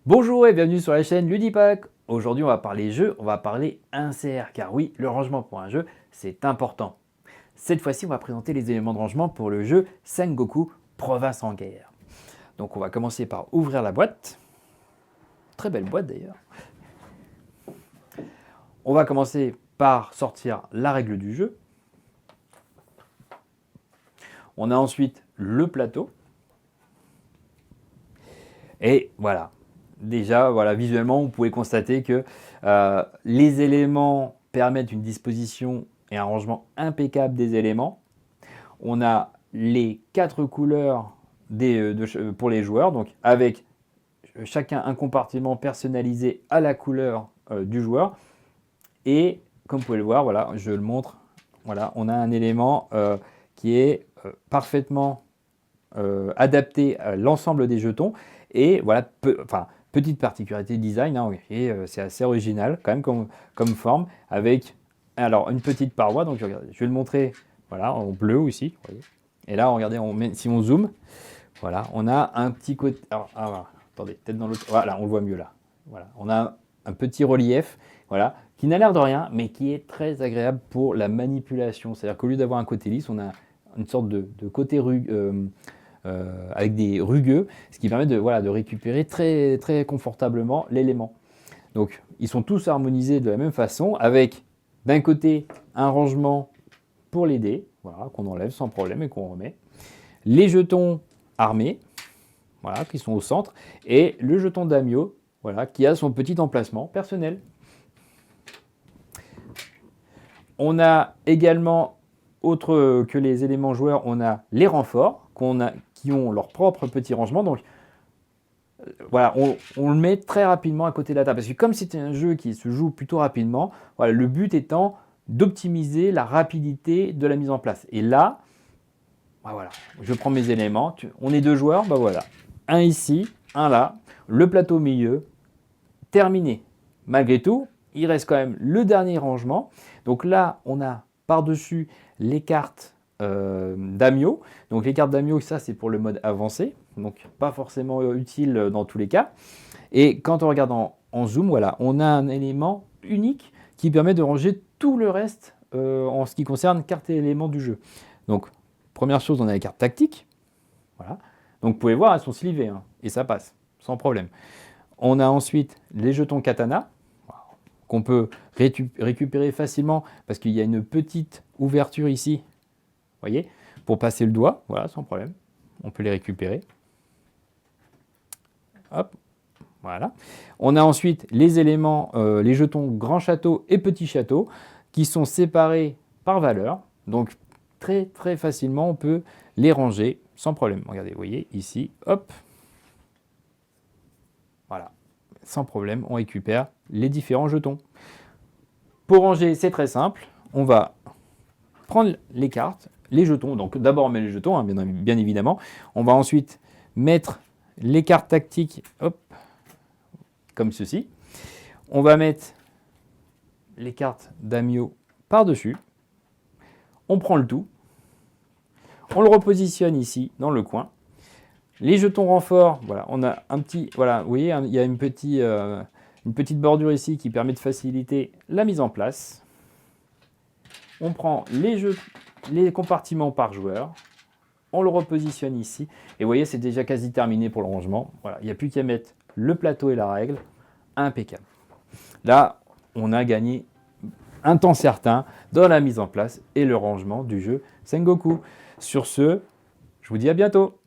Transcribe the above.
Bonjour et bienvenue sur la chaîne Ludipack. Aujourd'hui on va parler jeu, on va parler insert, car oui, le rangement pour un jeu, c'est important. Cette fois-ci, on va présenter les éléments de rangement pour le jeu Sengoku Province en guerre. Donc on va commencer par ouvrir la boîte. Très belle boîte d'ailleurs. On va commencer par sortir la règle du jeu. On a ensuite le plateau. Et voilà. Déjà, voilà, visuellement, vous pouvez constater que les éléments permettent une disposition et un rangement impeccable des éléments. On a les 4 couleurs pour les joueurs, donc avec chacun un compartiment personnalisé à la couleur du joueur. Et comme vous pouvez le voir, voilà, je le montre, voilà, on a un élément qui est parfaitement adapté à l'ensemble des jetons. Et voilà, petite particularité de design, hein, et c'est assez original quand même comme forme, avec alors une petite paroi. Donc je vais le montrer, voilà, en bleu aussi. Et là, regardez, si on zoome, voilà, on a un petit côté. Alors, attendez, peut-être dans l'autre. Voilà, on le voit mieux là. Voilà, on a un petit relief, voilà, qui n'a l'air de rien, mais qui est très agréable pour la manipulation. C'est-à-dire qu'au lieu d'avoir un côté lisse, on a une sorte de côté avec des rugueux, ce qui permet de récupérer très, très confortablement l'élément. Donc, ils sont tous harmonisés de la même façon, avec d'un côté un rangement pour les dés, voilà, qu'on enlève sans problème et qu'on remet. Les jetons armés, voilà, qui sont au centre, et le jeton Damio, voilà, qui a son petit emplacement personnel. On a également, autre que les éléments joueurs, on a les renforts qui ont leur propre petit rangement. Donc voilà, on le met très rapidement à côté de la table. Parce que comme c'est un jeu qui se joue plutôt rapidement, voilà, le but étant d'optimiser la rapidité de la mise en place. Et là, voilà, je prends mes éléments. On est 2 joueurs, voilà. Un ici, un là, le plateau au milieu, terminé. Malgré tout, il reste quand même le dernier rangement. Donc là, on a par-dessus les cartes Damio. Donc les cartes Damio, ça c'est pour le mode avancé, donc pas forcément utile dans tous les cas. Et quand on regarde en zoom, voilà, on a un élément unique qui permet de ranger tout le reste en ce qui concerne cartes et éléments du jeu. Donc première chose, on a les cartes tactiques. Voilà. Donc vous pouvez voir, elles sont slivées, hein, et ça passe sans problème. On a ensuite les jetons katana, qu'on peut récupérer facilement parce qu'il y a une petite ouverture ici, voyez, pour passer le doigt, voilà, sans problème. On peut les récupérer. Hop, voilà. On a ensuite les éléments, les jetons grand château et petit château, qui sont séparés par valeur. Donc très très facilement, on peut les ranger sans problème. Regardez, vous voyez, ici, hop. Voilà, sans problème, on récupère les différents jetons. Pour ranger, c'est très simple. On va prendre les cartes, les jetons. Donc d'abord on met les jetons, hein, bien évidemment. On va ensuite mettre les cartes tactiques, hop, comme ceci. On va mettre les cartes Damio par-dessus. On prend le tout. On le repositionne ici, dans le coin. Les jetons renforts, voilà, on a un petit, voilà, vous voyez, il y a une petite bordure ici qui permet de faciliter la mise en place. On prend les compartiments par joueur, on le repositionne ici, et vous voyez, c'est déjà quasi terminé pour le rangement. Voilà, il n'y a plus qu'à mettre le plateau et la règle, impeccable. Là, on a gagné un temps certain dans la mise en place et le rangement du jeu Sengoku. Sur ce, je vous dis à bientôt.